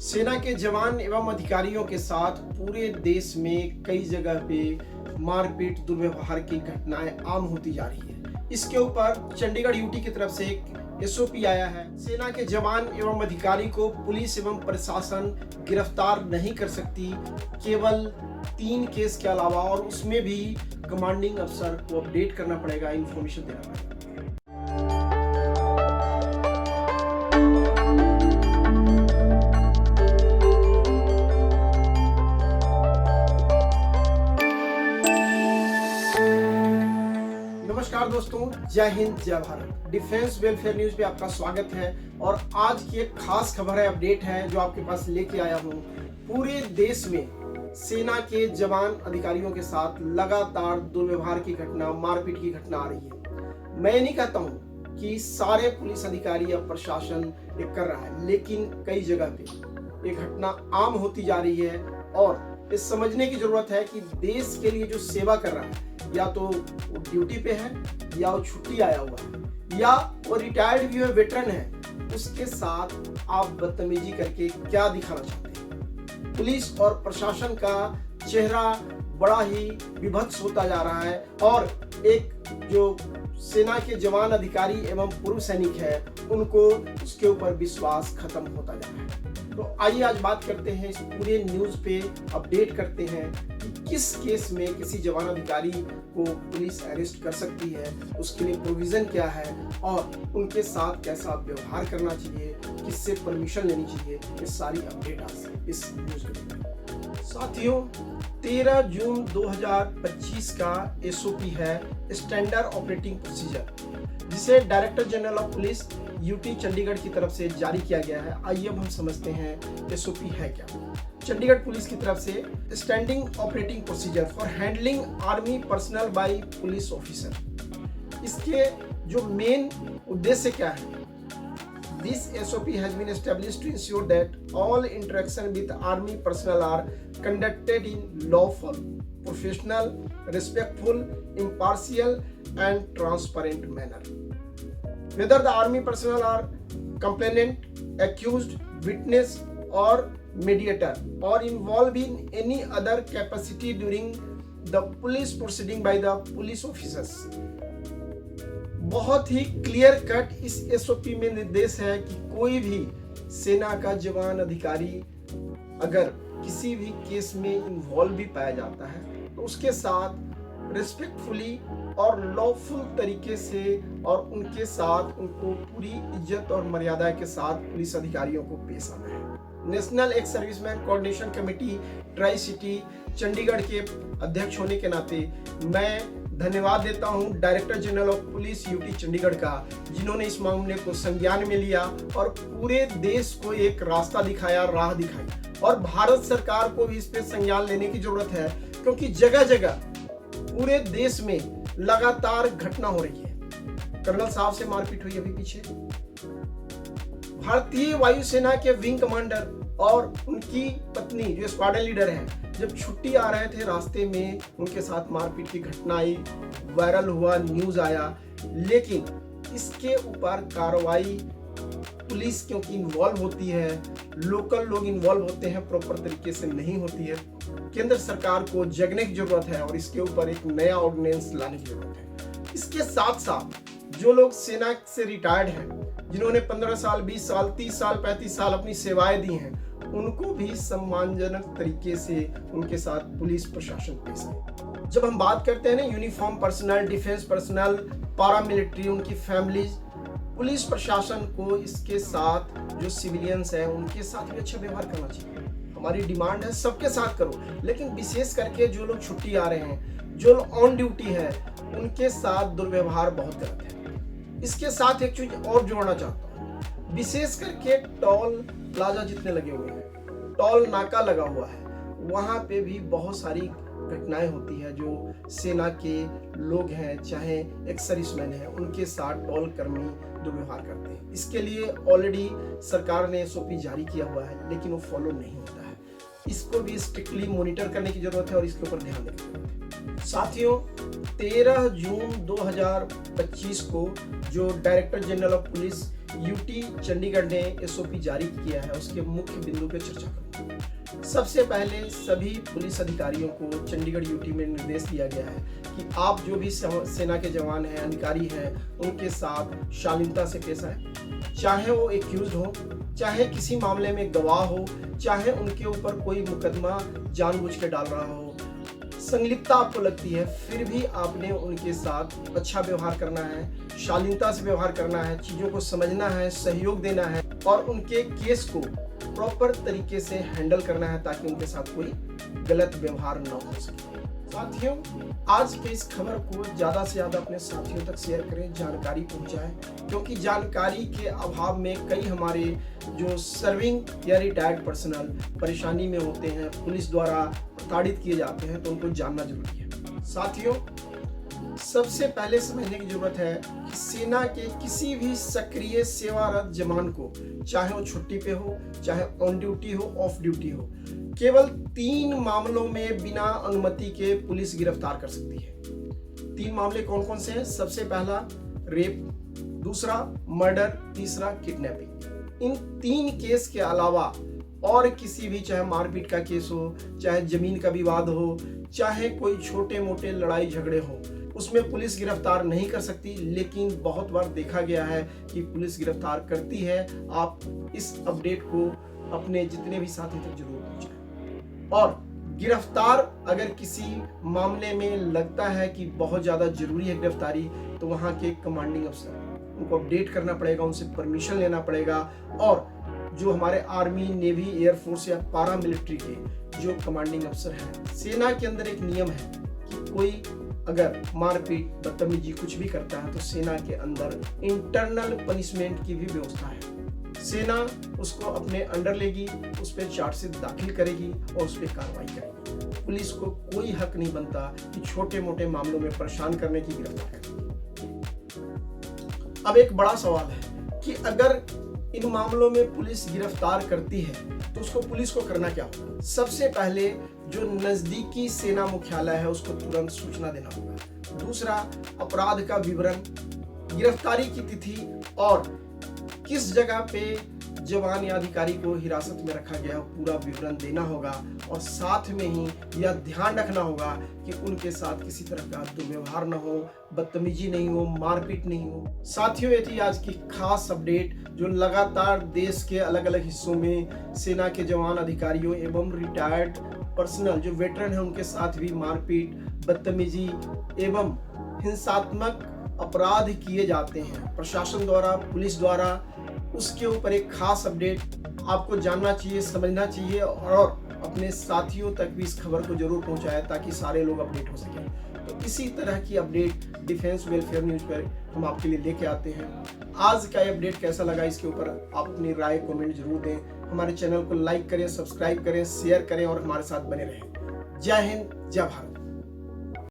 सेना के जवान एवं अधिकारियों के साथ पूरे देश में कई जगह पे मारपीट दुर्व्यवहार की घटनाएं आम होती जा रही है। इसके ऊपर चंडीगढ़ यूटी की तरफ से एक एसओपी आया है। सेना के जवान एवं अधिकारी को पुलिस एवं प्रशासन गिरफ्तार नहीं कर सकती, केवल 3 केस के अलावा, और उसमें भी कमांडिंग अफसर को अपडेट करना पड़ेगा, इंफॉर्मेशन देना पड़ेगा। नमस्कार दोस्तों, जय हिंद जय भारत। डिफेंस वेलफेयर न्यूज पे आपका स्वागत है और आज की एक खास खबर है, अपडेट है जो आपके पास लेके आया हूँ। पूरे देश में सेना के जवान अधिकारियों के साथ लगातार दुर्व्यवहार की घटना, मारपीट की घटना आ रही है। मैं नहीं कहता हूँ कि सारे पुलिस अधिकारी या प्रशासन ये कर रहा है, लेकिन कई जगह पे ये घटना आम होती जा रही है और ये समझने की जरूरत है कि देश के लिए जो सेवा कर रहा है, या तो वो ड्यूटी पे है, या वो छुट्टी आया हुआ है, या वो रिटायर्ड भी है, वेटरन है, उसके साथ आप बदतमीजी करके क्या दिखाना चाहते हैं। पुलिस और प्रशासन का चेहरा बड़ा ही विभत्स होता जा रहा है और एक जो सेना के जवान अधिकारी एवं पूर्व सैनिक है, उनको उसके ऊपर विश्वास खत्म होता जा रहा है। तो आइए आज बात करते हैं, इस पूरे न्यूज पे अपडेट करते हैं कि किस केस में किसी जवान अधिकारी को पुलिस अरेस्ट कर सकती है, उसके लिए प्रोविजन क्या है और उनके साथ कैसा व्यवहार करना चाहिए, किससे परमिशन लेनी चाहिए। ये सारी अपडेट आज इस न्यूज में। साथियों, 13 जून 2025 का एसओपी है, स्टैंडर्ड ऑपरेटिंग प्रोसीजर, जिसे director general of police UT Chandigarh की तरफ से जारी किया गया है। आइए अब हम समझते हैं एसओपी है क्या। चंडीगढ़ पुलिस की तरफ से standing operating procedure for handling army personnel by police officer. इसके जो मेन उद्देश्य क्या है? This SOP has been established to ensure that all interaction with army personnel are conducted in lawful, professional, respectful, impartial, and transparent manner. Whether the army personnel are complainant, accused, witness, or mediator, or involved in any other capacity during the police proceeding by the police officers. बहुत ही clear cut इस SOP में निर्देश है कि कोई भी सेना का जवान अधिकारी अगर किसी भी केस में इन्वॉल्व भी पाया जाता है तो उसके साथ रिस्पेक्टफुली और लॉफुल तरीके से और उनके साथ उनको पूरी इज्जत और मर्यादा के साथ पुलिस अधिकारियों को पेश आना है। National ex serviceman coordination committee tri city Chandigarh के अध्यक्ष होने के नाते मैं धन्यवाद देता हूं director general of police UT Chandigarh का, जिन्होंने इस मामले को संज्ञान में लिया और पूरे देश को एक रास्ता दिखाया, राह दिखाई। और भारत सरकार को भी इस पे संज्ञान लेने की जरूरत है, क्योंकि जगह जगह पूरे देश में लगातार घटना हो रही है। कर्नल साहब से मारपीट हुई अभी पीछे, भारतीय वायुसेना के विंग कमांडर और उनकी पत्नी जो स्क्वाड्रन लीडर हैं, जब छुट्टी आ रहे थे रास्ते में उनके साथ मारपीट की घटना आई, वायरल हुआ, न्यूज आया। लेकिन इसके ऊपर कार्रवाई पुलिस क्योंकि इन्वॉल्व होती है, लोकल लोग इन्वॉल्व होते हैं, प्रॉपर तरीके से नहीं होती है। केंद्र सरकार को जगने की जरूरत है और इसके ऊपर एक नया ऑर्डिनेंस लाने की जरूरत है। इसके साथ साथ जो लोग सेना से रिटायर्ड हैं, जिन्होंने 15 साल, 20 साल, 30 साल, 35 साल अपनी सेवाएं दी हैं, उनको भी सम्मानजनक तरीके से उनके साथ पुलिस प्रशासन पेश आए। जब हम बात करते हैं ना uniform personal, defence personnel, paramilitary, उनकी फैमिलीज, पुलिस प्रशासन को इसके साथ जो सिविलियंस हैं उनके साथ भी अच्छा व्यवहार करना चाहिए। हमारी डिमांड है सबके साथ करो, लेकिन विशेष करके जो लोग छुट्टी आ रहे हैं, जो लोग ऑन ड्यूटी है, उनके साथ दुर्व्यवहार बहुत गलत है। इसके साथ एक चीज और जोड़ना चाहता हूँ, विशेष करके टोल प्लाजा जितने लगे हुए हैं, टोल नाका लगा हुआ है, वहां पे भी बहुत सारी घटनाएं होती है। जो सेना के लोग हैं, चाहे एक्स सर्विसमैन हैं, उनके साथ टोल कर्मी दुर्व्यवहार करते हैं। इसके लिए ऑलरेडी सरकार ने एसओपी जारी किया हुआ है, लेकिन वो फॉलो नहीं होता है। इसको भी स्ट्रिक्टली मॉनिटर करने की जरूरत है और इसके ऊपर ध्यान देने की जरूरत है। साथियों, 13 जून 2025 को जो director general of police UT Chandigarh ने एसओपी जारी किया है, उसके मुख्य बिंदु पर चर्चा करूंगा। सबसे पहले सभी पुलिस अधिकारियों को चंडीगढ़ यूटी में निर्देश दिया गया है कि आप जो भी सेना के जवान हैं, अधिकारी हैं, उनके साथ शालीनता से पेश आए। चाहे वो एक्यूज हो, चाहे किसी मामले में गवाह हो, चाहे उनके ऊपर कोई मुकदमा जानबूझ के डाल रहा हो, संलिप्तता आपको लगती है, फिर भी आपने उनके साथ अच्छा व्यवहार करना है, शालीनता से व्यवहार करना है, चीज़ों को समझना है, सहयोग देना है और उनके केस को प्रॉपर तरीके से हैंडल करना है ताकि उनके साथ कोई गलत व्यवहार न हो सके। साथियों, आज के इस खबर को ज़्यादा से ज़्यादा अपने साथियों तक शेयर करें, जानकारी पहुंचाएं, क्योंकि जानकारी के अभाव में कई हमारे जो सर्विंग या रिटायर्ड पर्सनल परेशानी में होते हैं, पुलिस द्वारा प्रताड़ित किए जाते हैं, तो उनको जानना जरूरी है। साथियों, सबसे पहले समझने की जरूरत है कि सेना के किसी भी सक्रिय सेवारत जवान को, चाहे वो छुट्टी पे हो, चाहे ऑन ड्यूटी हो, ऑफ ड्यूटी हो, केवल 3 मामलों में बिना अनुमति के पुलिस गिरफ्तार कर सकती है। 3 मामले कौन कौन से हैं? सबसे पहला रेप, दूसरा मर्डर, तीसरा किडनैपिंग। इन 3 केस के अलावा और किसी भी, चाहे मारपीट का केस हो, चाहे जमीन का विवाद हो, चाहे कोई छोटे मोटे लड़ाई झगड़े हो, उसमें पुलिस गिरफ्तार नहीं कर सकती। लेकिन बहुत बार देखा गया है कि पुलिस गिरफ्तार करती है। आप इस अपडेट को अपने जितने भी साथी तक जरूर पहुंचाएं। और गिरफ्तार अगर किसी मामले में लगता है कि बहुत ज़्यादा जरूरी है गिरफ्तारी, तो वहाँ के कमांडिंग अफसर, उनको अपडेट करना पड़ेगा, उनसे परमिशन लेना पड़ेगा। और जो हमारे आर्मी, नेवी, एयरफोर्स या पारा मिलिट्री के जो कमांडिंग अफसर हैं, सेना के अंदर एक नियम है कि कोई अगर मारपीट, बदतमीजी कुछ भी करता है तो सेना के अंदर इंटरनल पनिशमेंट की भी व्यवस्था है। सेना उसको अपने अंडर लेगी, उस पर चार्जशीट दाखिल करेगी और उस पर कार्रवाई करेगी। पुलिस को कोई हक नहीं बनता कि छोटे मोटे मामलों में परेशान करने की, गिरफ्तार करने। अब एक बड़ा सवाल है कि अगर इन मामलों में पुलिस गिरफ्तार करती है तो उसको, पुलिस को करना क्या होगा? सबसे पहले जो नजदीकी सेना मुख्यालय है उसको तुरंत सूचना देना होगा। दूसरा, अपराध का विवरण, गिरफ्तारी की तिथि और किस जगह पे जवान या अधिकारी को हिरासत में रखा गया, पूरा विवरण देना होगा। और साथ में ही यह ध्यान रखना होगा कि उनके साथ किसी तरह का दुर्व्यवहार न हो, बदतमीजी नहीं हो, मारपीट नहीं हो। साथियों, ये थी आज की खास अपडेट जो लगातार देश के अलग अलग हिस्सों में सेना के जवान, अधिकारियों एवं रिटायर्ड पर्सनल जो वेटरन है, उनके साथ भी मारपीट, बदतमीजी एवं हिंसात्मक अपराध किए जाते हैं प्रशासन द्वारा, पुलिस द्वारा। उसके ऊपर एक खास अपडेट आपको जानना चाहिए, समझना चाहिए और अपने साथियों तक भी इस खबर को जरूर पहुंचाएं ताकि सारे लोग अपडेट हो सकें। तो इसी तरह की अपडेट डिफेंस वेलफेयर न्यूज पर हम आपके लिए लेके आते हैं। आज का ये अपडेट कैसा लगा, इसके ऊपर आप अपनी राय कमेंट जरूर दें। हमारे चैनल को लाइक करें, सब्सक्राइब करें, शेयर करें और हमारे साथ बने रहें। जय हिंद, जय भारत।